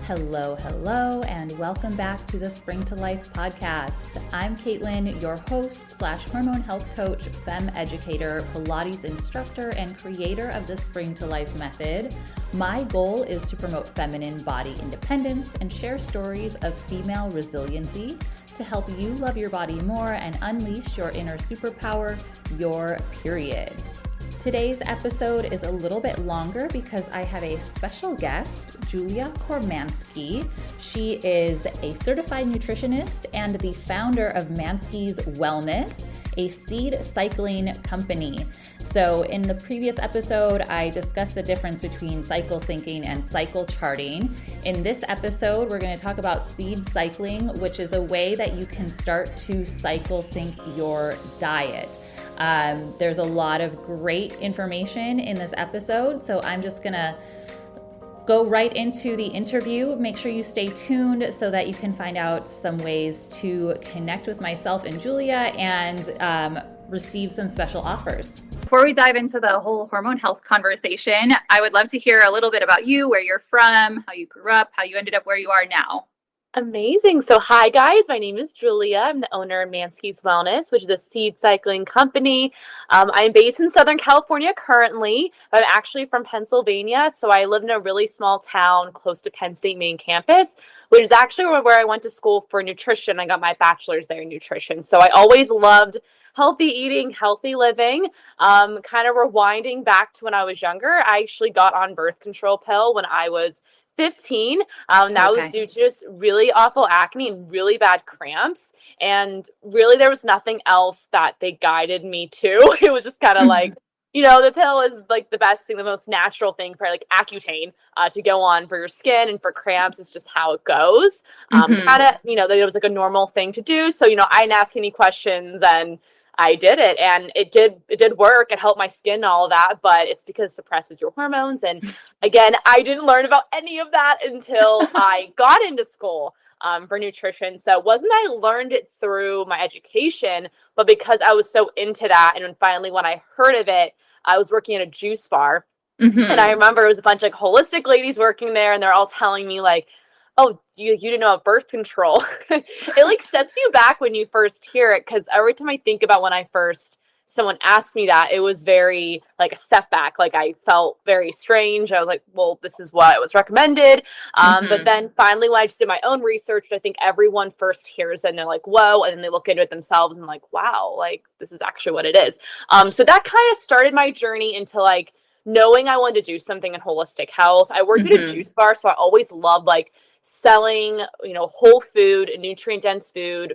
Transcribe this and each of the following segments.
Hello, and welcome back to the Spring to Life podcast. I'm Caitlin, your host / hormone health coach, femme educator, Pilates instructor, and creator of the Spring to Life method. My goal is to promote feminine body independence and share stories of female resiliency to help you love your body more and unleash your inner superpower, your period. Today's episode is a little bit longer because I have a special guest, Julia Kormanski. She is a certified nutritionist and the founder of Manski's Wellness, a seed cycling company. So in the previous episode, I discussed the difference between cycle syncing and cycle charting. In this episode, we're going to talk about seed cycling, which is a way that you can start to cycle sync your diet. There's a lot of great information in this episode, so I'm just gonna go right into the interview. Make sure you stay tuned so that you can find out some ways to connect with myself and Julia and receive some special offers. Before we dive into the whole hormone health conversation, I would love to hear a little bit about you, where you're from, how you grew up, how you ended up where you are now. Amazing. So hi guys, my name is Julia. I'm the owner of Manski's Wellness, which is a seed cycling company. I'm based in Southern California currently, but I'm actually from Pennsylvania. So I live in a really small town close to Penn State main campus, which is actually where I went to school for nutrition. I got my bachelor's there in nutrition. So I always loved healthy eating, healthy living. Kind of rewinding back to when I was younger, I actually got on birth control pill when I was 15. That was due to just really awful acne and really bad cramps. And really there was nothing else that they guided me to. It was just kind of like, the pill is like the best thing, the most natural thing for like Accutane to go on for your skin and for cramps is just how it goes. Kind of, it was like a normal thing to do. So, I didn't ask any questions and I did it, and it did work. It helped my skin and all of that, but it's because it suppresses your hormones. And again, I didn't learn about any of that until I got into school for nutrition. So it wasn't that I learned it through my education, but because I was so into that. And then finally, when I heard of it, I was working at a juice bar. And I remember it was a bunch of like holistic ladies working there, and they're all telling me like, oh, you didn't know about birth control. It like sets you back when you first hear it, because every time I think about when someone asked me that, it was very like a setback. Like I felt very strange. I was like, well, this is what was recommended. But then finally, when I just did my own research, I think everyone first hears it and they're like, whoa, and then they look into it themselves and like, wow, like this is actually what it is. So that kind of started my journey into like knowing I wanted to do something in holistic health. I worked at a juice bar, so I always loved like selling, whole food, nutrient dense food,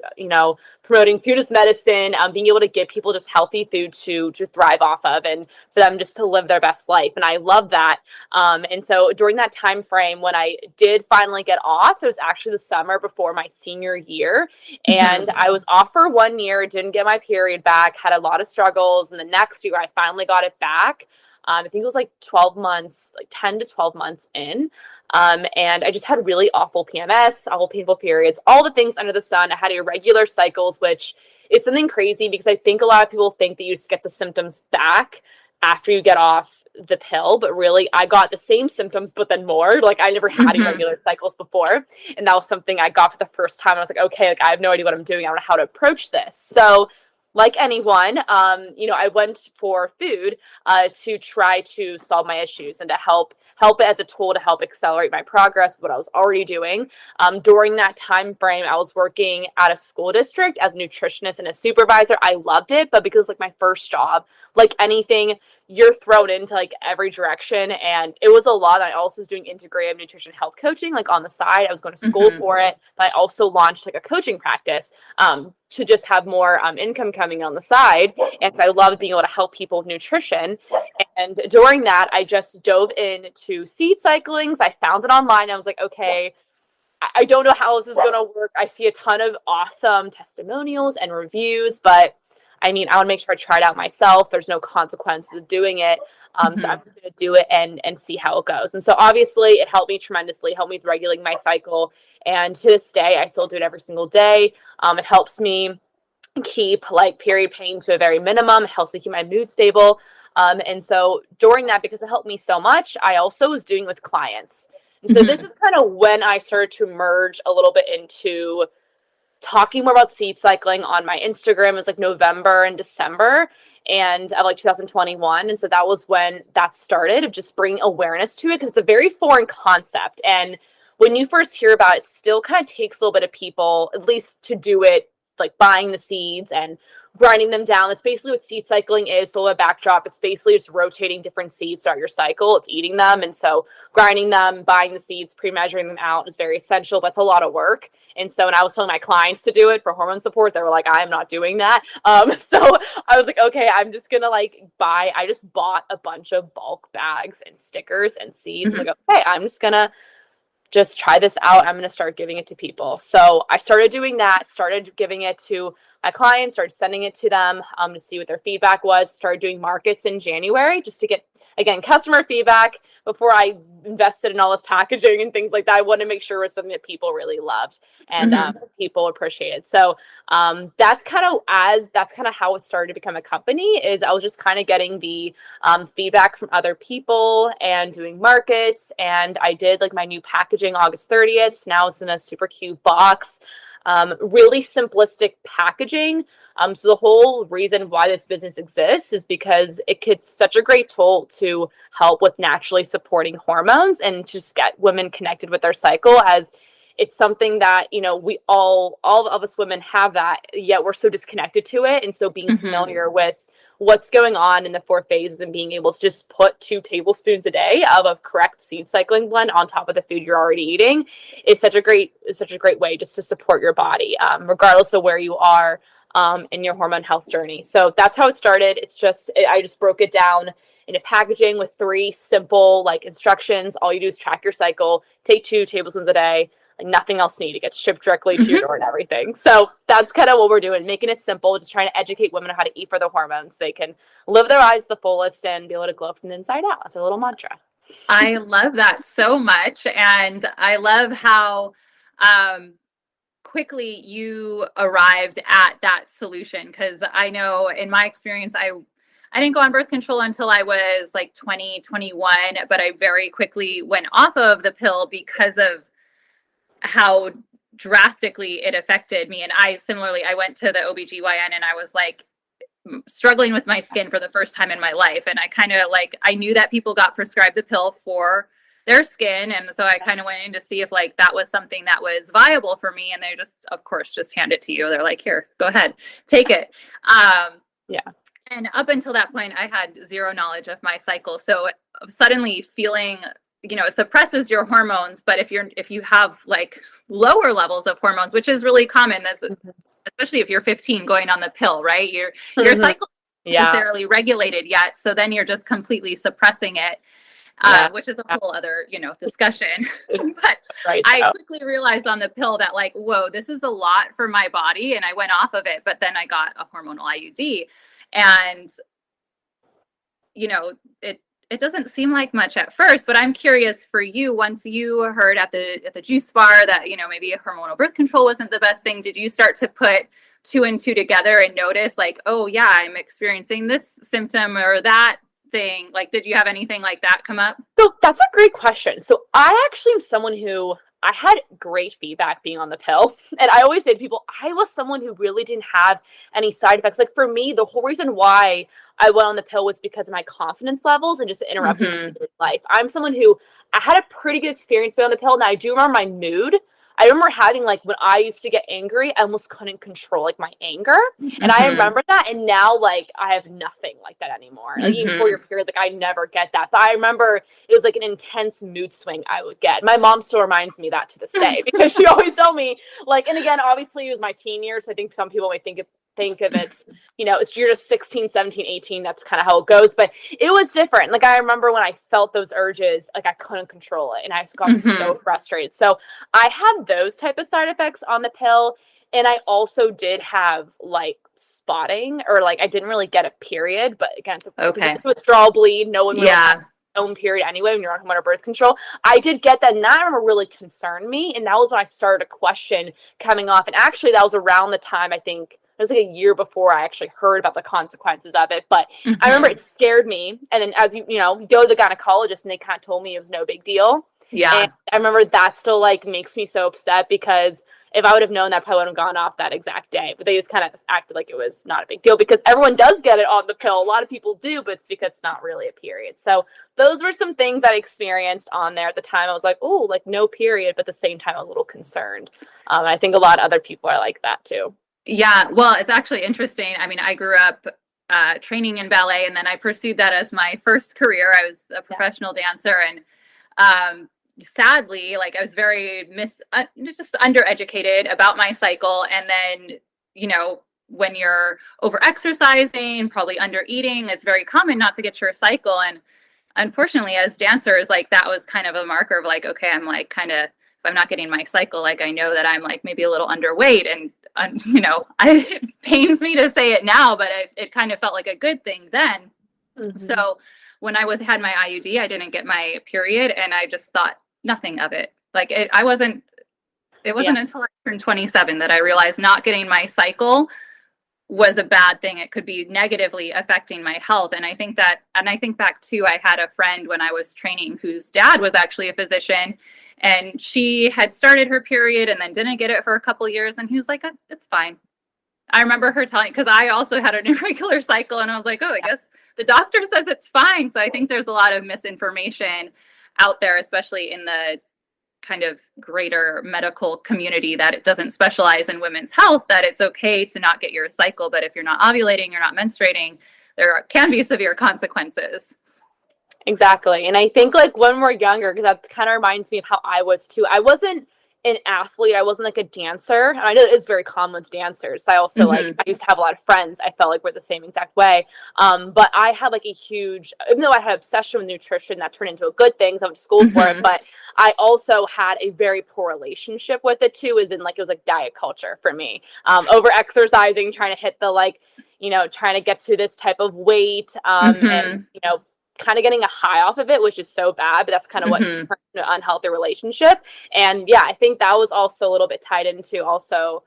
promoting food as medicine, being able to give people just healthy food to thrive off of and for them just to live their best life. And I love that. And so during that time frame, when I did finally get off, it was actually the summer before my senior year. And I was off for 1 year, didn't get my period back, had a lot of struggles. And the next year I finally got it back. I think it was like 12 months, like 10 to 12 months in. And I just had really awful PMS, awful painful periods, all the things under the sun. I had irregular cycles, which is something crazy because I think a lot of people think that you just get the symptoms back after you get off the pill. But really, I got the same symptoms, but then more. Like I never had irregular cycles before. And that was something I got for the first time. I was like, okay, like I have no idea what I'm doing. I don't know how to approach this. So like anyone, I went for food to try to solve my issues and to help it as a tool to help accelerate my progress with what I was already doing. During that time frame, I was working at a school district as a nutritionist and a supervisor. I loved it, but because like my first job, like anything, you're thrown into like every direction, and it was a lot. I also was doing integrative nutrition health coaching like on the side. I was going to school for it, but I also launched like a coaching practice to just have more income coming on the side. And so I loved being able to help people with nutrition. And during that, I just dove into seed cyclings. I found it online. I was like, okay, I don't know how this is going to work. I see a ton of awesome testimonials and reviews, but I mean, I want to make sure I try it out myself. There's no consequences of doing it. So I'm just going to do it and see how it goes. And so obviously it helped me tremendously, helped me with regulating my cycle. And to this day, I still do it every single day. It helps me keep like period pain to a very minimum. It helps me keep my mood stable. And so during that, because it helped me so much, I also was doing with clients. And so this is kind of when I started to merge a little bit into talking more about seed cycling on my Instagram. It was like November and December and of like 2021. And so that was when that started, of just bringing awareness to it, because it's a very foreign concept. And when you first hear about it, it still kind of takes a little bit of people, at least to do it, like buying the seeds and grinding them down. That's basically what seed cycling is. The little backdrop, it's basically just rotating different seeds throughout your cycle of eating them. And so grinding them, buying the seeds, pre-measuring them out is very essential. That's a lot of work. And so when I was telling my clients to do it for hormone support, they were like, I am not doing that. So I was like, okay, I'm just going to I just bought a bunch of bulk bags and stickers and seeds. I'm like, okay, I'm just going to just try this out. I'm going to start giving it to people. So I started doing that, started giving it to my clients, started sending it to them to see what their feedback was, started doing markets in January just to get, again, customer feedback. Before I invested in all this packaging and things like that, I wanted to make sure it was something that people really loved and people appreciated. So that's kind of how it started to become a company. Is I was just kind of getting the feedback from other people and doing markets. And I did like my new packaging August 30th. So now it's in a super cute box. Really simplistic packaging. So the whole reason why this business exists is because it gets such a great tool to help with naturally supporting hormones and just get women connected with their cycle, as it's something that, we all of us women have that, yet we're so disconnected to it. And so being familiar with what's going on in the 4 phases and being able to just put 2 tablespoons a day of a correct seed cycling blend on top of the food you're already eating is such a great way just to support your body, regardless of where you are in your hormone health journey. So that's how it started. I just broke it down into packaging with 3 simple instructions. All you do is track your cycle, take 2 tablespoons a day. Nothing else needed. It gets shipped directly to your door and everything. So that's kind of what we're doing, making it simple, just trying to educate women on how to eat for their hormones. They can live their lives the fullest and be able to glow from the inside out. That's a little mantra. I love that so much. And I love how quickly you arrived at that solution. Because I know in my experience, I didn't go on birth control until I was 20, 21, but I very quickly went off of the pill because of how drastically it affected me. And I went to the OBGYN and I was struggling with my skin for the first time in my life. And I kind of I knew that people got prescribed the pill for their skin. And so I kind of went in to see if that was something that was viable for me. And they just, of course, just hand it to you. They're like, here, go ahead, take it. Yeah. And up until that point, I had zero knowledge of my cycle. So suddenly feeling it suppresses your hormones, but if you have lower levels of hormones, which is really common, especially if you're 15 going on the pill, right? Your cycle isn't necessarily regulated yet. So then you're just completely suppressing it, which is a whole other, discussion. But I quickly realized on the pill that whoa, this is a lot for my body. And I went off of it, but then I got a hormonal IUD and, it doesn't seem like much at first, but I'm curious for you, once you heard at the juice bar that, maybe a hormonal birth control wasn't the best thing, did you start to put 2 and 2 together and notice oh yeah, I'm experiencing this symptom or that thing? Did you have anything like that come up? So that's a great question. So I actually am someone who I had great feedback being on the pill. And I always say to people, I was someone who really didn't have any side effects. For me, the whole reason why I went on the pill was because of my confidence levels and just interrupting my life. I'm someone who I had a pretty good experience being on the pill. And I do remember my mood. I remember having when I used to get angry, I almost couldn't control my anger. And I remember that. And now I have nothing like that anymore. Even for your period, I never get that. But I remember it was an intense mood swing I would get. My mom still reminds me that to this day because she always told me and again, obviously it was my teen years. So I think some people might think of it's, you're just 16, 17, 18. That's kind of how it goes. But it was different. I remember when I felt those urges, I couldn't control it. And I got so frustrated. So I had those type of side effects on the pill. And I also did have spotting or I didn't really get a period. But again, it's a withdrawal bleed. No one really has their own period anyway when you're on hormonal birth control. I did get that. And that really concerned me. And that was when I started to question coming off. And actually, that was around the time I think it was a year before I actually heard about the consequences of it. But I remember it scared me. And then as you go to the gynecologist and they kind of told me it was no big deal. Yeah. I remember that still like makes me so upset because if I would have known that, I probably would have gone off that exact day. But they just kind of acted like it was not a big deal because everyone does get it on the pill. A lot of people do, but it's because it's not really a period. So those were some things I experienced on there at the time. I was like, oh, like no period, but at the same time, a little concerned. I think a lot of other people are like that too. Yeah. Well, it's actually interesting. I mean, I grew up training in ballet, and then I pursued that as my first career. I was a professional dancer, and sadly, like I was very just undereducated about my cycle. And then, when you're over exercising, probably under eating, it's very common not to get your cycle. And unfortunately, as dancers, like that was kind of a marker of like, okay, I'm like kind of, if I'm not getting my cycle, like I know that I'm like maybe a little underweight. And it pains me to say it now, but it kind of felt like a good thing then. So when I had my IUD, I didn't get my period, and I just thought nothing of it. Like it wasn't until I turned 27 that I realized not getting my cycle was a bad thing. It could be negatively affecting my health. And I think back to, I had a friend when I was training whose dad was actually a physician, and she had started her period and then didn't get it for a couple of years. And he was like, it's fine. I remember her telling, because I also had an irregular cycle, and I was like, oh, I guess the doctor says it's fine. So I think there's a lot of misinformation out there, especially in the kind of greater medical community, that it doesn't specialize in women's health, that it's okay to not get your cycle. But if you're not ovulating, you're not menstruating, there can be severe consequences. Exactly. And I think like when we're younger, because that kind of reminds me of how I was too. I wasn't an athlete. I wasn't like a dancer. And I know it is very common with dancers. I also like, I used to have a lot of friends I felt like were the same exact way. But I had like a huge, even though I had obsession with nutrition, that turned into a good thing, so I went to school for it. But I also had a very poor relationship with it too, as in like, it was like diet culture for me. Over exercising, trying to hit the like, trying to get to this type of weight, and, kind of getting a high off of it, which is so bad, but that's kind of what turned into an unhealthy relationship. And yeah, I think that was also a little bit tied into also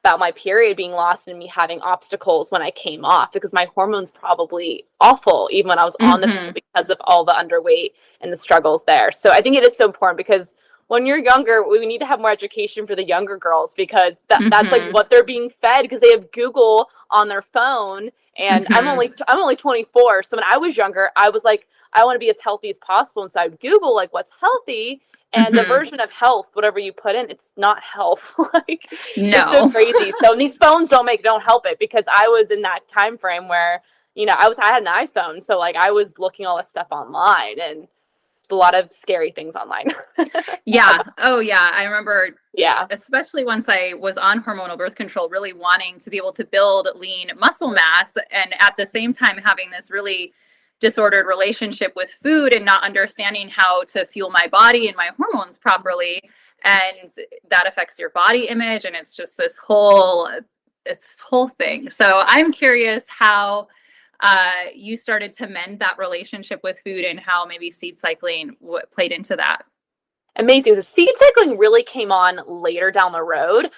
about my period being lost and me having obstacles when I came off, because my hormones probably awful even when I was on the pill because of all the underweight and the struggles there. So I think it is so important, because when you're younger, we need to have more education for the younger girls, because that's like what they're being fed, because they have Google on their phone. And I'm only 24. So when I was younger, I was like, I want to be as healthy as possible. And so I would Google like what's healthy, and the version of health, whatever you put in, it's not health. Like, No. it's so crazy. So these phones don't help it, because I was in that time frame where, I had an iPhone. So like I was looking all this stuff online, and a lot of scary things online. Yeah. Oh yeah. I remember, yeah, especially once I was on hormonal birth control, really wanting to be able to build lean muscle mass, and at the same time having this really disordered relationship with food and not understanding how to fuel my body and my hormones properly. And that affects your body image. And it's just this whole thing. So I'm curious how you started to mend that relationship with food, and how maybe seed cycling played into that. Amazing. So seed cycling really came on later down the road.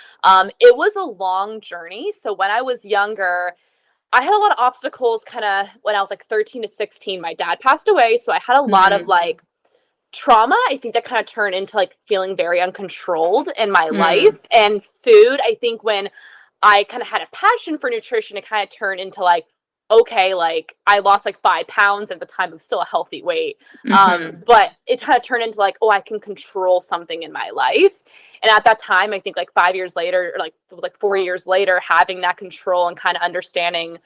It was a long journey. So when I was younger, I had a lot of obstacles kind of when I was like 13 to 16. My dad passed away. So I had a lot of like trauma. I think that kind of turned into like feeling very uncontrolled in my life. And food, I think when I kind of had a passion for nutrition, it kind of turned into like, okay, like I lost like 5 pounds at the time of still a healthy weight. But it kind of turned into like, oh, I can control something in my life. And at that time, I think like 5 years later, or like it was like 4 years later, having that control and kind of understanding,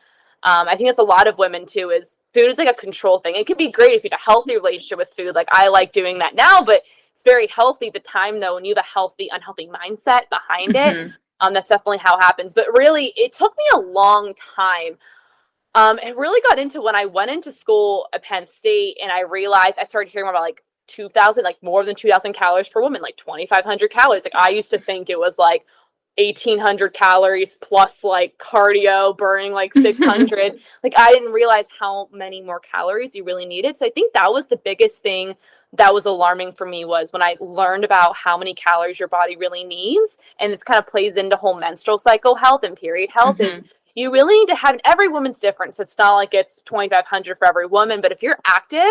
I think it's a lot of women too, is food is like a control thing. It can be great if you have a healthy relationship with food. Like I like doing that now, but it's very healthy. The time though, when you have a healthy, unhealthy mindset behind it, that's definitely how it happens. But really, it took me a long time. It really got into when I went into school at Penn State, and I realized I started hearing about like 2,000, like more than 2,000 calories per woman, like 2,500 calories. Like I used to think it was like 1,800 calories plus like cardio burning like 600. Like I didn't realize how many more calories you really needed. So I think that was the biggest thing that was alarming for me, was when I learned about how many calories your body really needs. And it's kind of plays into whole menstrual cycle health and period health is you really need to have, and every woman's different. So it's not like it's 2,500 for every woman, but if you're active,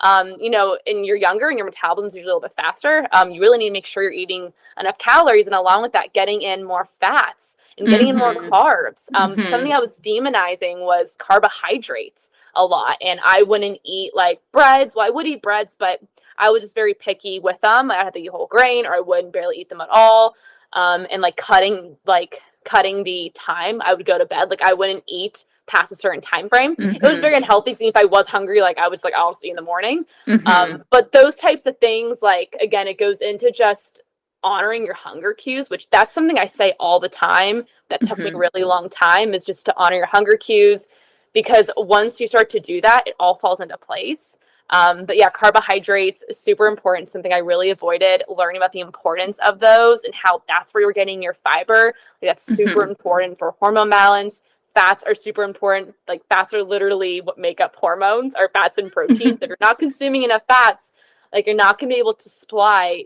and you're younger and your metabolism is usually a little bit faster, you really need to make sure you're eating enough calories, and along with that, getting in more fats and getting in more carbs. Something I was demonizing was carbohydrates a lot, and I wouldn't eat like breads. Well, I would eat breads, but I was just very picky with them. I had to eat whole grain, or I wouldn't barely eat them at all. And cutting the time I would go to bed. Like I wouldn't eat past a certain time frame. It was very unhealthy. Because if I was hungry, like I was like, I'll just eat in the morning. But those types of things, like again, it goes into just honoring your hunger cues, which that's something I say all the time. That took me a really long time, is just to honor your hunger cues, because once you start to do that, it all falls into place. But yeah, carbohydrates is super important. Something I really avoided, learning about the importance of those and how that's where you're getting your fiber. Like, that's super important for hormone balance. Fats are super important. Like fats are literally what make up hormones, are fats and proteins. If you're not consuming enough fats, like you're not going to be able to supply,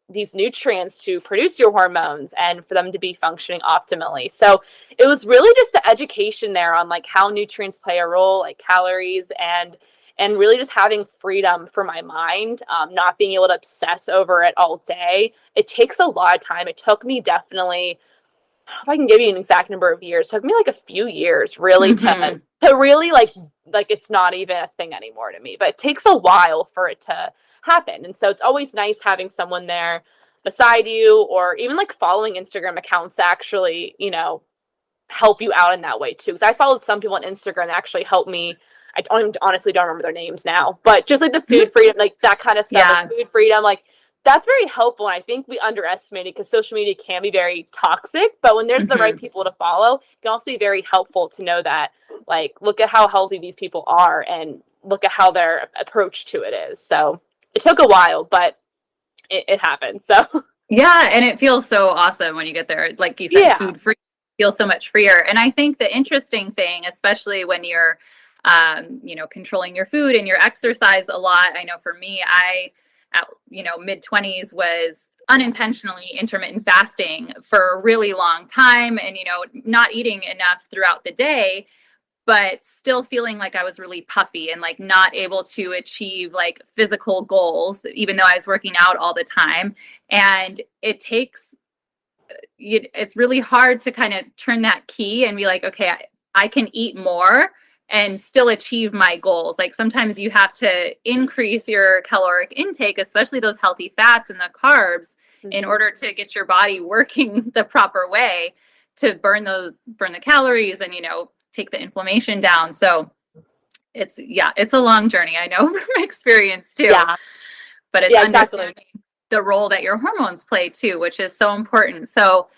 these nutrients to produce your hormones and for them to be functioning optimally. So it was really just the education there on like how nutrients play a role, like calories, and really just having freedom for my mind, not being able to obsess over it all day. It takes a lot of time. It took me definitely, if I can give you an exact number of years, it took me like a few years really to really like it's not even a thing anymore to me, but it takes a while for it to happen. And so it's always nice having someone there beside you, or even like following Instagram accounts that actually, help you out in that way too. Because I followed some people on Instagram that actually helped me. Honestly don't remember their names now, but just like the food freedom, like that kind of stuff, like food freedom, like that's very helpful. And I think we underestimate it because social media can be very toxic, but when there's the right people to follow, it can also be very helpful to know that, like, look at how healthy these people are and look at how their approach to it is. So it took a while, but it happened. So yeah, and it feels so awesome when you get there. Like you said, food free, feels so much freer. And I think the interesting thing, especially when you're controlling your food and your exercise a lot. I know for me, at mid-20s was unintentionally intermittent fasting for a really long time, and not eating enough throughout the day, but still feeling like I was really puffy and like not able to achieve like physical goals, even though I was working out all the time. And it's really hard to kind of turn that key and be like, okay, I can eat more and still achieve my goals. Like sometimes you have to increase your caloric intake, especially those healthy fats and the carbs, in order to get your body working the proper way to burn the calories and, take the inflammation down. So it's a long journey. I know from experience too, but it's understanding the role that your hormones play too, which is so important. So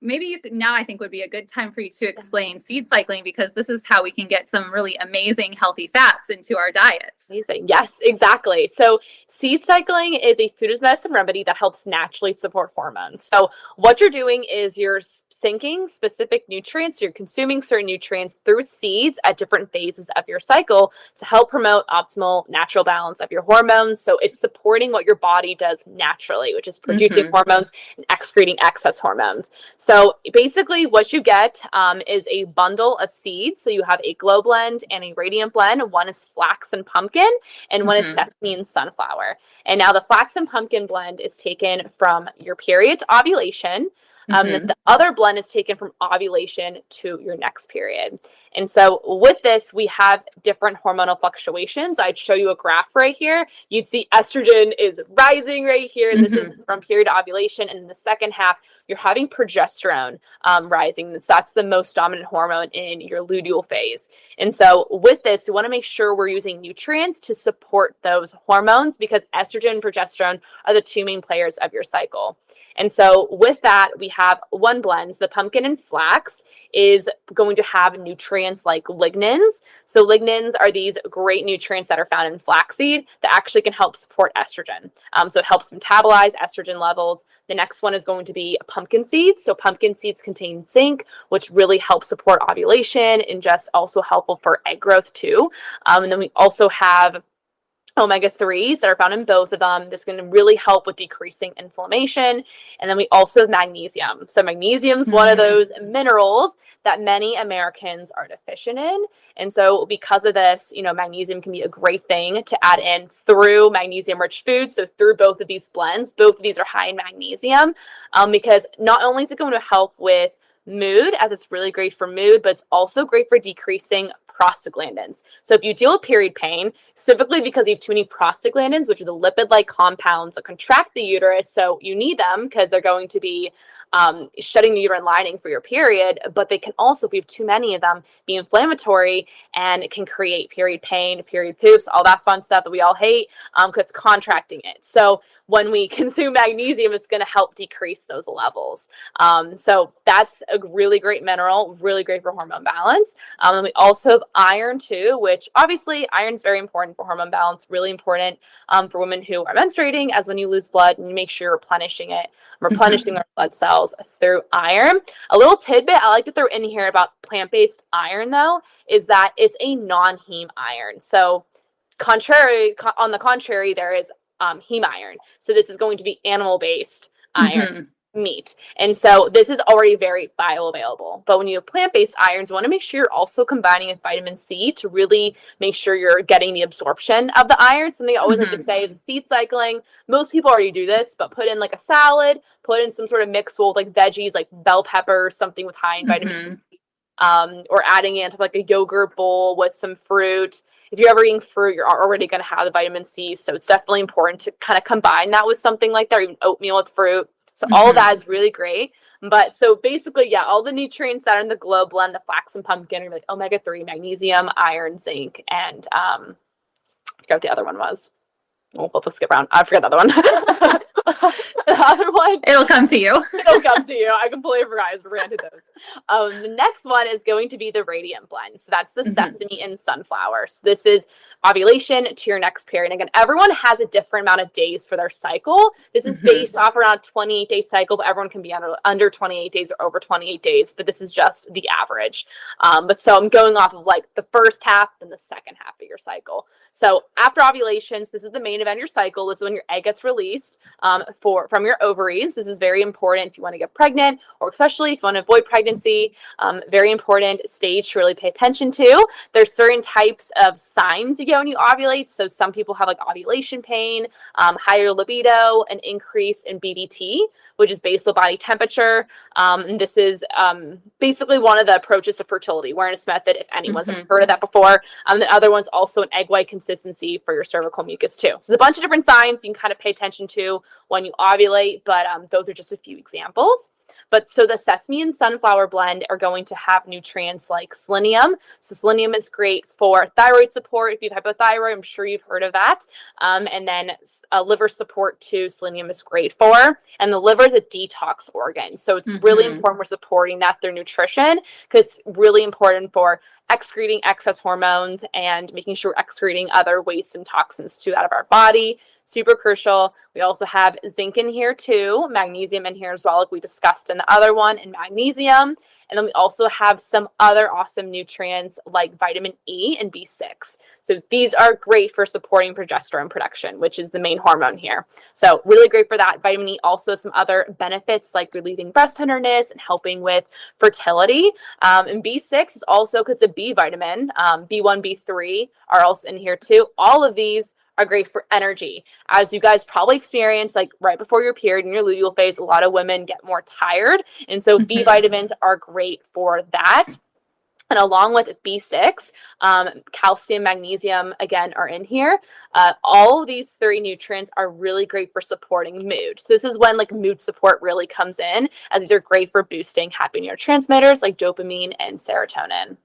maybe now I think would be a good time for you to explain seed cycling, because this is how we can get some really amazing healthy fats into our diets. Amazing. Yes, exactly. So seed cycling is a food as medicine remedy that helps naturally support hormones. So what you're doing is you're syncing specific nutrients, you're consuming certain nutrients through seeds at different phases of your cycle to help promote optimal natural balance of your hormones. So it's supporting what your body does naturally, which is producing hormones and excreting excess hormones. So basically what you get is a bundle of seeds. So you have a glow blend and a radiant blend. One is flax and pumpkin, and one is sesame and sunflower. And now the flax and pumpkin blend is taken from your period to ovulation. The other blend is taken from ovulation to your next period. And so with this, we have different hormonal fluctuations. I'd show you a graph right here. You'd see estrogen is rising right here. And this is from period to ovulation. And in the second half, you're having progesterone rising. So that's the most dominant hormone in your luteal phase. And so with this, we want to make sure we're using nutrients to support those hormones, because estrogen and progesterone are the two main players of your cycle. And so with that, we have one blend. The pumpkin and flax is going to have nutrients like lignans. So lignans are these great nutrients that are found in flaxseed that actually can help support estrogen. So it helps metabolize estrogen levels. The next one is going to be pumpkin seeds. So pumpkin seeds contain zinc, which really helps support ovulation and just also helpful for egg growth too. And then we also have omega-3s that are found in both of them. This is going to really help with decreasing inflammation. And then we also have magnesium. So magnesium is one of those minerals that many Americans are deficient in. And so because of this, magnesium can be a great thing to add in through magnesium-rich foods. So through both of these blends, both of these are high in magnesium, because not only is it going to help with mood, as it's really great for mood, but it's also great for decreasing prostaglandins. So if you deal with period pain, specifically because you have too many prostaglandins, which are the lipid-like compounds that contract the uterus, so you need them because they're going to be shutting the uterine lining for your period, but they can also, if you have too many of them, be inflammatory, and it can create period pain, period poops, all that fun stuff that we all hate, because it's contracting it. So when we consume magnesium, it's going to help decrease those levels. So that's a really great mineral, really great for hormone balance. And we also have iron too, which obviously iron is very important for hormone balance, really important for women who are menstruating, as when you lose blood and you make sure you're replenishing our blood cells through iron. A little tidbit I like to throw in here about plant-based iron, though, is that it's a non-heme iron. So on the contrary, there is heme iron. So this is going to be animal-based iron. Meat. And so this is already very bioavailable. But when you have plant-based irons, you want to make sure you're also combining with vitamin C to really make sure you're getting the absorption of the iron. Something I always like to say is seed cycling. Most people already do this, but put in like a salad, put in some sort of mix with like veggies like bell pepper, something with high in vitamin C, or adding it into like a yogurt bowl with some fruit. If you're ever eating fruit, you're already going to have the vitamin C. So it's definitely important to kind of combine that with something like that, or even oatmeal with fruit. So all of that is really great. But so basically, yeah, all the nutrients that are in the Glow blend, the flax and pumpkin, are like omega-3, magnesium, iron, zinc, and I forgot what the other one was. We'll skip around. I forgot the other one. The other one. It'll come to you. It'll come to you. I completely forgot. I ran to those. The next one is going to be the Radiant blend. So that's the sesame and sunflower. So this is ovulation to your next period. And again, everyone has a different amount of days for their cycle. This is based off around a 28-day cycle, but everyone can be under 28 days or over 28 days. But this is just the average. But so I'm going off of like the first half and the second half of your cycle. So after ovulations, this is the main event of your cycle. This is when your egg gets released from your ovaries. This is very important if you want to get pregnant, or especially if you want to avoid pregnancy. Very important stage to really pay attention to. There's certain types of signs you get when you ovulate. So some people have like ovulation pain, higher libido, an increase in BBT, which is basal body temperature. And this is basically one of the approaches to fertility awareness method, if anyone's heard of that before. The other one's also an egg white consistency for your cervical mucus too. So there's a bunch of different signs you can kind of pay attention to when you ovulate, but those are just a few examples. But so the sesame and sunflower blend are going to have nutrients like selenium. So selenium is great for thyroid support. If you have hypothyroid, I'm sure you've heard of that. And then liver support too, selenium is great for. And the liver is a detox organ. So it's really important for supporting that through nutrition, because it's really important for excreting excess hormones and making sure we're excreting other wastes and toxins too out of our body. Super crucial. We also have zinc in here too, magnesium in here as well, like we discussed in the other one, and magnesium. And then we also have some other awesome nutrients like vitamin E and B6. So these are great for supporting progesterone production, which is the main hormone here. So really great for that. Vitamin E also some other benefits like relieving breast tenderness and helping with fertility. And B6 is also, because it's a B vitamin, B1, B3 are also in here too. All of these are great for energy. As you guys probably experience, like right before your period in your luteal phase, a lot of women get more tired. And so B vitamins are great for that. And along with B6, calcium, magnesium, again, are in here. All of these three nutrients are really great for supporting mood. So this is when like mood support really comes in, as these are great for boosting happy neurotransmitters like dopamine and serotonin.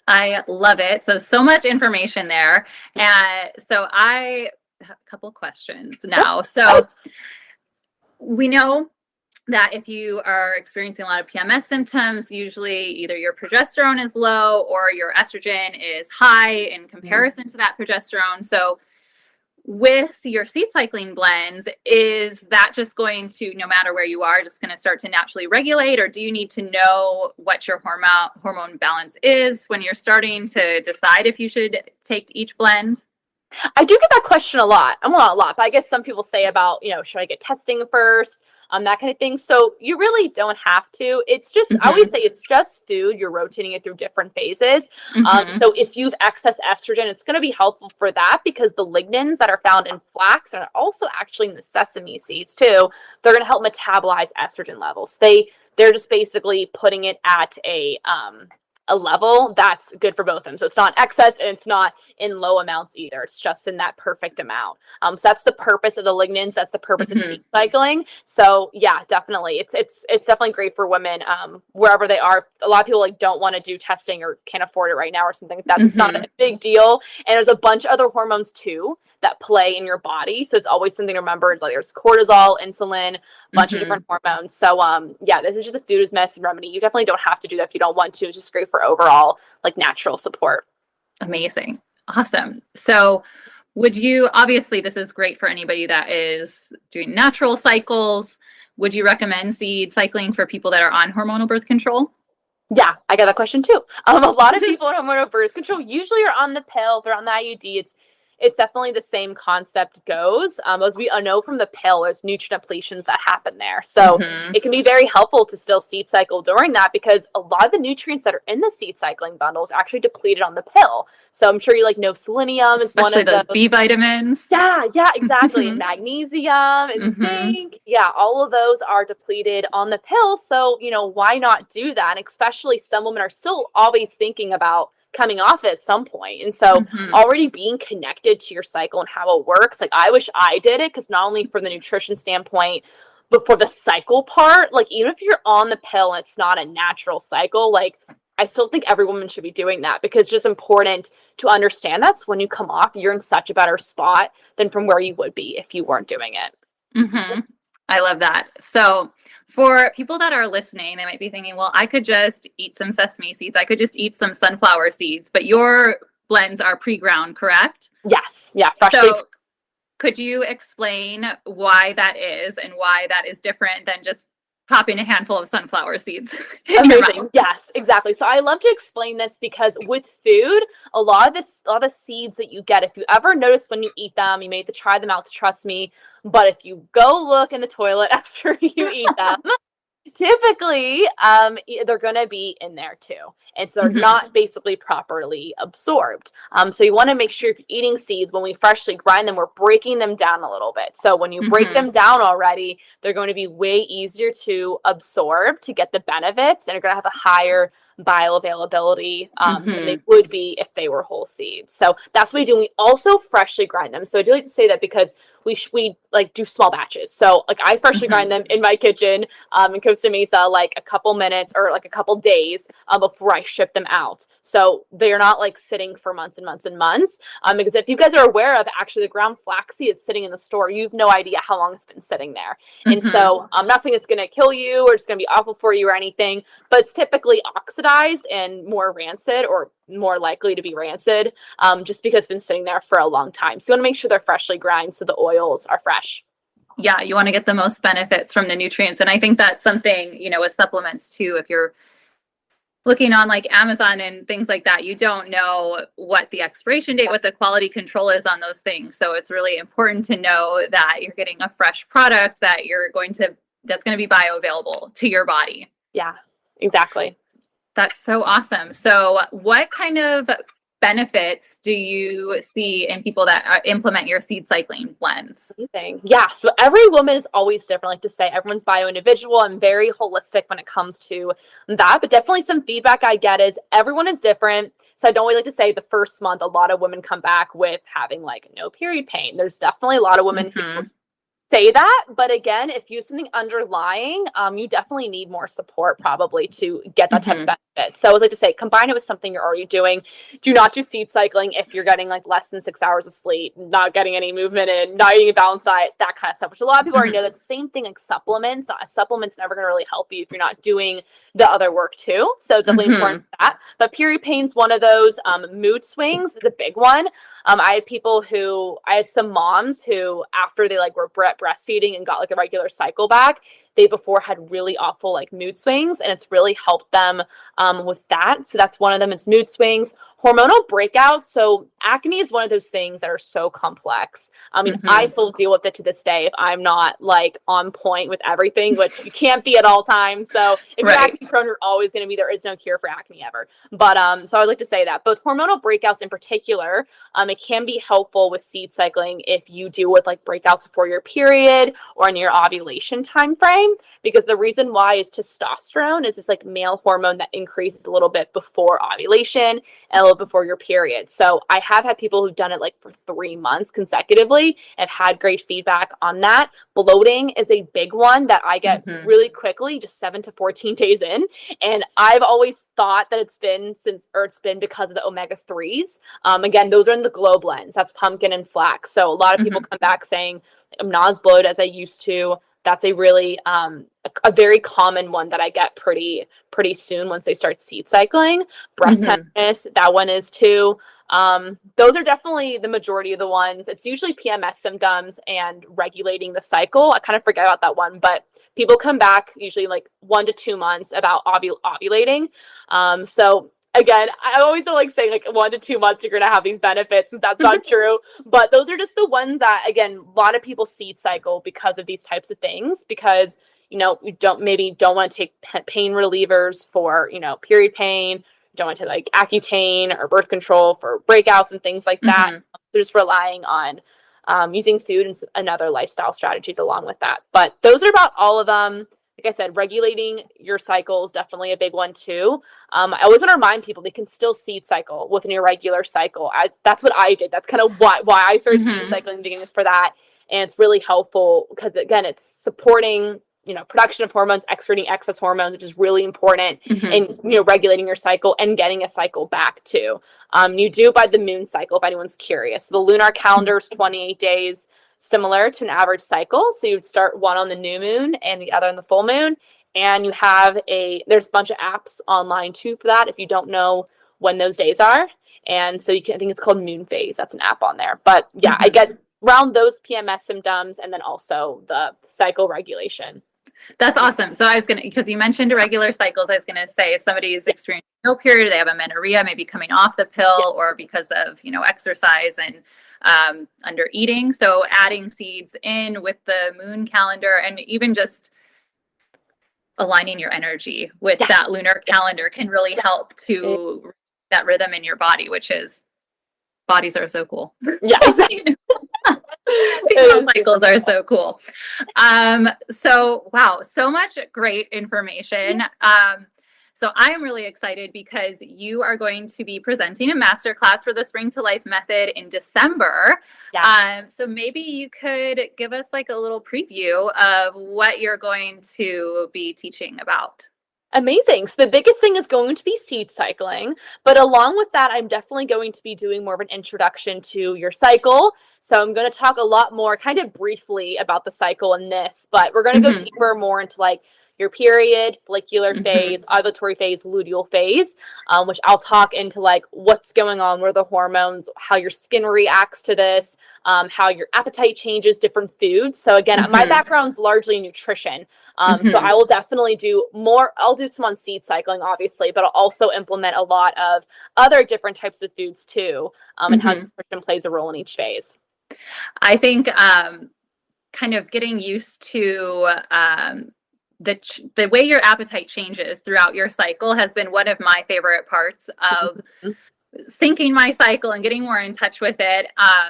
I love it. So much information there. And so I have a couple of questions now. So we know that if you are experiencing a lot of PMS symptoms, usually either your progesterone is low or your estrogen is high in comparison to that progesterone. So with your seed cycling blends, is that just going to, no matter where you are, just going to start to naturally regulate, or do you need to know what your hormone balance is when you're starting to decide if you should take each blend? I do get that question a lot. Well, not a lot, but I get some people say about, should I get testing first? That kind of thing. So you really don't have to. It's just, I always say it's just food. You're rotating it through different phases. So if you've excess estrogen, it's going to be helpful for that because the lignans that are found in flax are also actually in the sesame seeds too. They're going to help metabolize estrogen levels. They're just basically putting it at a level that's good for both of them. So it's not excess and it's not in low amounts either. It's just in that perfect amount. So that's the purpose of the lignans. That's the purpose of seed cycling. So yeah, definitely. It's definitely great for women wherever they are. A lot of people don't want to do testing or can't afford it right now or something like that. So it's not a big deal. And there's a bunch of other hormones too that play in your body. So it's always something to remember. It's like there's cortisol, insulin, a bunch of different hormones. So yeah, this is just a food as medicine remedy. You definitely don't have to do that if you don't want to. It's just great for overall natural support. Amazing. Awesome. So would you, obviously this is great for anybody that is doing natural cycles. Would you recommend seed cycling for people that are on hormonal birth control? Yeah, I got that question too. A lot of people on hormonal birth control usually are on the pill. They're on the IUD. It's definitely the same concept goes. As we know from the pill, there's nutrient depletions that happen there. So it can be very helpful to still seed cycle during that because a lot of the nutrients that are in the seed cycling bundles are actually depleted on the pill. So I'm sure you know selenium is one of those B vitamins. Yeah, exactly. And magnesium and zinc. Yeah, all of those are depleted on the pill. So, why not do that? And especially some women are still always thinking about coming off at some point. And so already being connected to your cycle and how it works, I wish I did it because not only from the nutrition standpoint, but for the cycle part, even if you're on the pill and it's not a natural cycle, I still think every woman should be doing that because it's just important to understand that's when you come off, you're in such a better spot than from where you would be if you weren't doing it. I love that. So for people that are listening, they might be thinking, well, I could just eat some sesame seeds. I could just eat some sunflower seeds, but your blends are pre-ground, correct? Yes. Yeah. Freshly. So could you explain why that is and why that is different than just popping a handful of sunflower seeds in your mouth? Yes, exactly. So I love to explain this because with food, a lot of the seeds that you get, if you ever notice when you eat them, you may have to try them out to trust me. But if you go look in the toilet after you eat them, typically they're going to be in there too. And so they're not basically properly absorbed. So you want to make sure if you're eating seeds, when we freshly grind them, we're breaking them down a little bit. So when you break them down already, they're going to be way easier to absorb to get the benefits, and you're going to have a higher bioavailability than they would be if they were whole seeds. So that's what we do. We also freshly grind them. So I do like to say that because we do small batches. So I freshly grind them in my kitchen in Costa Mesa, a couple minutes or a couple days before I ship them out. So they're not sitting for months and months and months. Because if you guys are aware of actually the ground flaxseed it's sitting in the store, you've no idea how long it's been sitting there. And so I'm not saying it's going to kill you or it's going to be awful for you or anything, but it's typically oxidized and more rancid or more likely to be rancid just because it's been sitting there for a long time. So you want to make sure they're freshly ground so the oils are fresh. Yeah, you want to get the most benefits from the nutrients. And I think that's something, with supplements too, if you're looking on Amazon and things like that, you don't know what the expiration date, what the quality control is on those things. So it's really important to know that you're getting a fresh product that's going to be bioavailable to your body. Yeah, exactly. That's so awesome. So what kind of benefits do you see in people that implement your seed cycling blends? Amazing. Yeah. So every woman is always different. I like to say everyone's bio-individual. I'm very holistic when it comes to that, but definitely some feedback I get is everyone is different. So I don't really like to say the first month, a lot of women come back with having no period pain. There's definitely a lot of women who say that, but again, if you have something underlying, you definitely need more support probably to get that type of benefit. So I would like to say, combine it with something you're already doing. Do not do seed cycling if you're getting less than 6 hours of sleep, not getting any movement in, not eating a balanced diet, that kind of stuff, which a lot of people already know. That's the same thing supplements. A supplement's never going to really help you if you're not doing the other work too. So it's definitely important for that. But period pain's one of those. Mood swings is a big one. I had some moms who, after they were breastfeeding and got a regular cycle back, they before had really awful like mood swings, and it's really helped them with that. So that's one of them, is mood swings. Hormonal breakouts. So acne is one of those things that are so complex. I mean, I still deal with it to this day if I'm not like on point with everything, which you can't be at all times. So if you're acne prone, you're always going to be, there is no cure for acne ever. But so I'd like to say that. But hormonal breakouts in particular, it can be helpful with seed cycling if you deal with like breakouts before your period or in your ovulation time frame, because the reason why is testosterone is this like male hormone that increases a little bit before ovulation and a little before your period. So I have had people who've done it like for 3 months consecutively and had great feedback on that. Bloating is a big one that I get really quickly, just 7 to 14 days in. And I've always thought that it's been because of the omega-3s. Again, those are in the glow blends. That's pumpkin and flax. So a lot of people come back saying, I'm not as bloated as I used to. That's a really a very common one that I get pretty soon once they start seed cycling. Breast tenderness, that one is too. Those are definitely the majority of the ones. It's usually PMS symptoms and regulating the cycle. I kind of forget about that one, but people come back usually like 1 to 2 months about ovulating. So again, I always don't like saying like 1 to 2 months you're going to have these benefits, because that's not true. But those are just the ones that, again, a lot of people seed cycle because of these types of things, because, you don't want to take pain relievers for, period pain. You don't want to like Accutane or birth control for breakouts and things like that. They're just relying on using food and other lifestyle strategies along with that. But those are about all of them. Like I said, regulating your cycle is definitely a big one too. I always want to remind people they can still seed cycle with an irregular cycle. That's what I did. That's kind of why I started seed cycling, beginning for that. And it's really helpful because, again, it's supporting, production of hormones, excreting excess hormones, which is really important in, regulating your cycle and getting a cycle back too. You do by the moon cycle, if anyone's curious. The lunar calendar is 28 days, similar to an average cycle. So you'd start one on the new moon and the other on the full moon. And you have there's a bunch of apps online too for that if you don't know when those days are. And so I think it's called Moon Phase. That's an app on there. But yeah, I get around those PMS symptoms and then also the cycle regulation. That's awesome. So because you mentioned irregular cycles, I was going to say if somebody's experiencing no period, they have amenorrhea, maybe coming off the pill or because of, exercise and under eating. So adding seeds in with the moon calendar and even just aligning your energy with that lunar calendar can really help to that rhythm in your body, which is, bodies are so cool. Yeah, exactly. Female cycles are so cool. So wow, so much great information. So I'm really excited because you are going to be presenting a masterclass for the Spring to Life method in December. Yeah. So maybe you could give us like a little preview of what you're going to be teaching about. Amazing. So the biggest thing is going to be seed cycling, but along with that, I'm definitely going to be doing more of an introduction to your cycle. So I'm going to talk a lot more kind of briefly about the cycle in this, but we're going to go deeper more into like your period, follicular phase, ovulatory phase, luteal phase, which I'll talk into like what's going on, what are the hormones, how your skin reacts to this, how your appetite changes, different foods. So again, my background's largely nutrition. So I will definitely do more. I'll do some on seed cycling, obviously, but I'll also implement a lot of other different types of foods too, and how nutrition plays a role in each phase. I think kind of getting used to the way your appetite changes throughout your cycle has been one of my favorite parts of syncing my cycle and getting more in touch with it.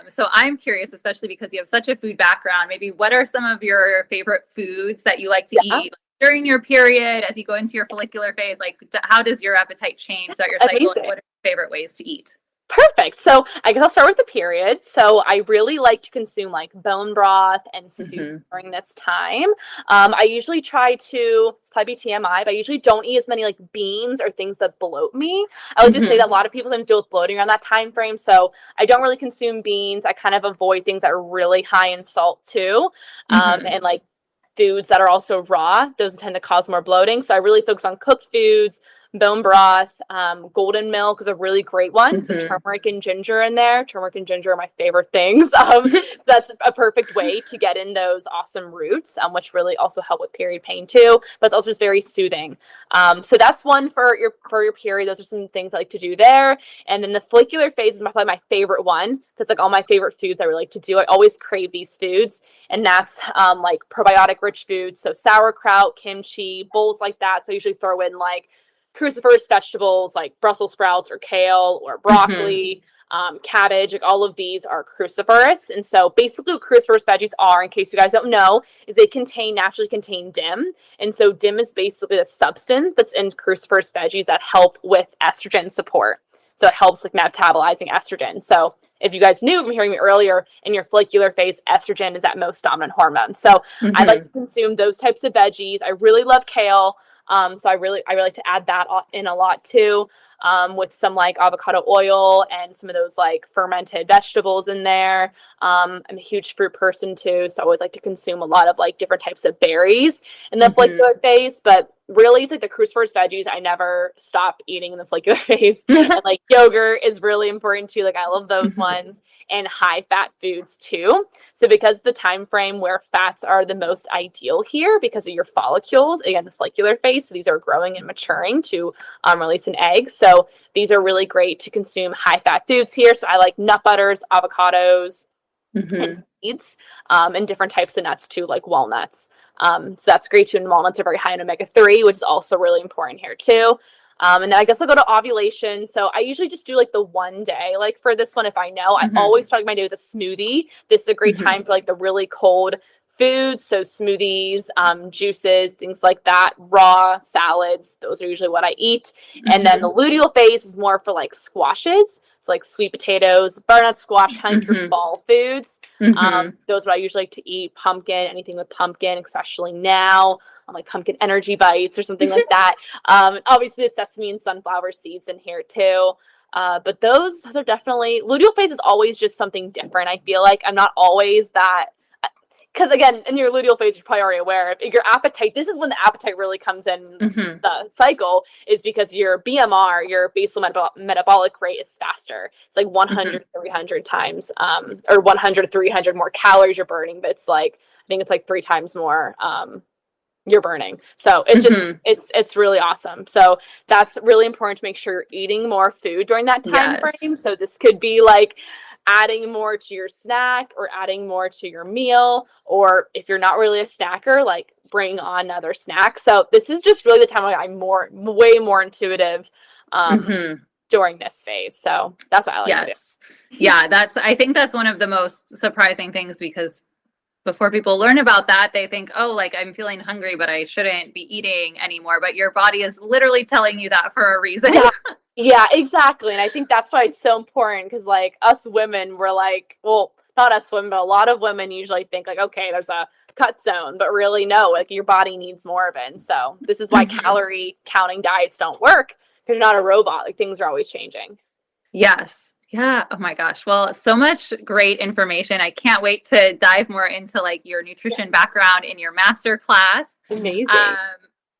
So I'm curious, especially because you have such a food background, maybe what are some of your favorite foods that you like to eat during your period as you go into your follicular phase? Like how does your appetite change throughout your cycle? And what are your favorite ways to eat? Perfect. So I guess I'll start with the period. So I really like to consume like bone broth and soup during this time. I usually try to, it's probably TMI, but I usually don't eat as many like beans or things that bloat me. I would just say that a lot of people sometimes deal with bloating around that time frame. So I don't really consume beans. I kind of avoid things that are really high in salt too. And like foods that are also raw, those tend to cause more bloating. So I really focus on cooked foods, bone broth, golden milk is a really great one. Some turmeric and ginger in there. Turmeric and ginger are my favorite things. So that's a perfect way to get in those awesome roots, which really also help with period pain too, but it's also just very soothing. So that's one for your period. Those are some things I like to do there. And then the follicular phase is probably my favorite one, because like all my favorite foods I really like to do. I always crave these foods, and that's like probiotic rich foods. So sauerkraut, kimchi, bowls like that. So I usually throw in like cruciferous vegetables like Brussels sprouts or kale or broccoli, cabbage. Like all of these are cruciferous. And so basically what cruciferous veggies are, in case you guys don't know, is they naturally contain DIM. And so DIM is basically the substance that's in cruciferous veggies that help with estrogen support. So it helps like metabolizing estrogen. So if you guys knew from hearing me earlier, in your follicular phase, estrogen is that most dominant hormone. So I like to consume those types of veggies. I really love kale. So I really like to add that in a lot too, with some like avocado oil and some of those like fermented vegetables in there. I'm a huge fruit person too, so I always like to consume a lot of like different types of berries in the follicular phase. But really, it's like the cruciferous veggies I never stop eating in the follicular phase. And like yogurt is really important too. Like I love those ones, and high fat foods too. So because the time frame where fats are the most ideal here, because of your follicles, again, the follicular phase, so these are growing and maturing to release an egg. So these are really great to consume high fat foods here. So I like nut butters, avocados, and seeds, and different types of nuts too, like walnuts. So that's great too. And walnuts are very high in omega-3, which is also really important here too. And then I guess I'll go to ovulation. So I usually just do like the one day, like for this one, if I know, I always start my day with a smoothie. This is a great time for like the really cold foods. So smoothies, juices, things like that, raw salads. Those are usually what I eat. And then the luteal phase is more for like squashes. So like sweet potatoes, butternut squash, your fall foods. Those are what I usually like to eat. Pumpkin, anything with pumpkin, especially now. Like pumpkin energy bites or something like that. Obviously the sesame and sunflower seeds in here too. But those are definitely, luteal phase is always just something different. I feel like I'm not always that, because again, in your luteal phase, you're probably already aware of your appetite. This is when the appetite really comes in the cycle, is because your BMR, your basal metabolic rate, is faster. It's like 100, 300 times, or 100, 300 more calories you're burning. But it's like, I think it's like 3 times more you're burning. So it's just, it's really awesome. So that's really important to make sure you're eating more food during that time frame. So this could be like adding more to your snack or adding more to your meal, or if you're not really a snacker, like bring on another snack. So this is just really the time where I'm way more intuitive during this phase. So that's what I like to do. Yeah, I think that's one of the most surprising things, because before people learn about that, they think, oh, like I'm feeling hungry, but I shouldn't be eating anymore. But your body is literally telling you that for a reason. Yeah, exactly. And I think that's why it's so important, because like us women, we're like, well, not us women, but a lot of women usually think like, okay, there's a cut zone, but really no, like your body needs more of it. And so this is why calorie counting diets don't work, because you're not a robot. Like things are always changing. Yes. Yeah. Oh my gosh. Well, so much great information. I can't wait to dive more into like your nutrition background in your master class. Amazing.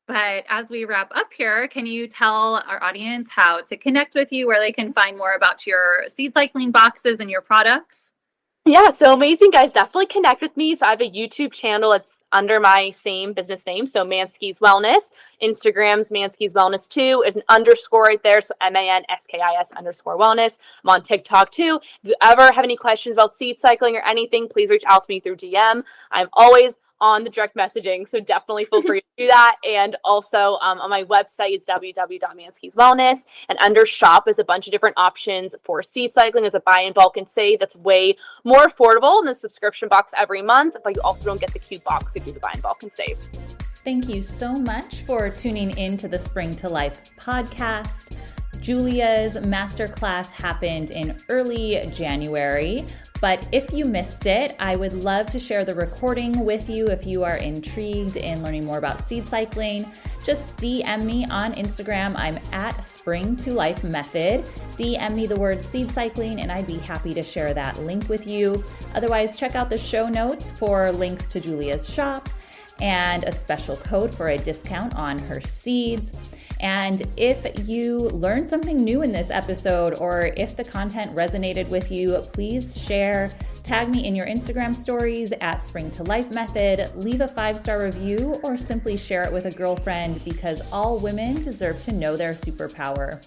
But as we wrap up here, can you tell our audience how to connect with you, where they can find more about your seed cycling boxes and your products? Yeah, so amazing, guys. Definitely connect with me. So I have a YouTube channel that's under my same business name, so Manski's Wellness. Instagram's Manski's Wellness too. There's an underscore right there, so MANSKIS_wellness. I'm on TikTok too. If you ever have any questions about seed cycling or anything, please reach out to me through DM. I'm always on the direct messaging, so definitely feel free to do that. And also on my website is www.manskiswellness, and under shop is a bunch of different options for seed cycling. There's a buy in bulk and save that's way more affordable than the subscription box every month, but you also don't get the cute box if you do the buy in bulk and save. Thank you so much for tuning in to the Spring to Life podcast. Julia's masterclass happened in early January, but if you missed it, I would love to share the recording with you if you are intrigued in learning more about seed cycling. Just DM me on Instagram. I'm at Spring to Life Method. DM me the word seed cycling and I'd be happy to share that link with you. Otherwise, check out the show notes for links to Julia's shop and a special code for a discount on her seeds. And if you learned something new in this episode, or if the content resonated with you, please share. Tag me in your Instagram stories at Spring to Life Method, leave a 5-star review, or simply share it with a girlfriend, because all women deserve to know their superpower.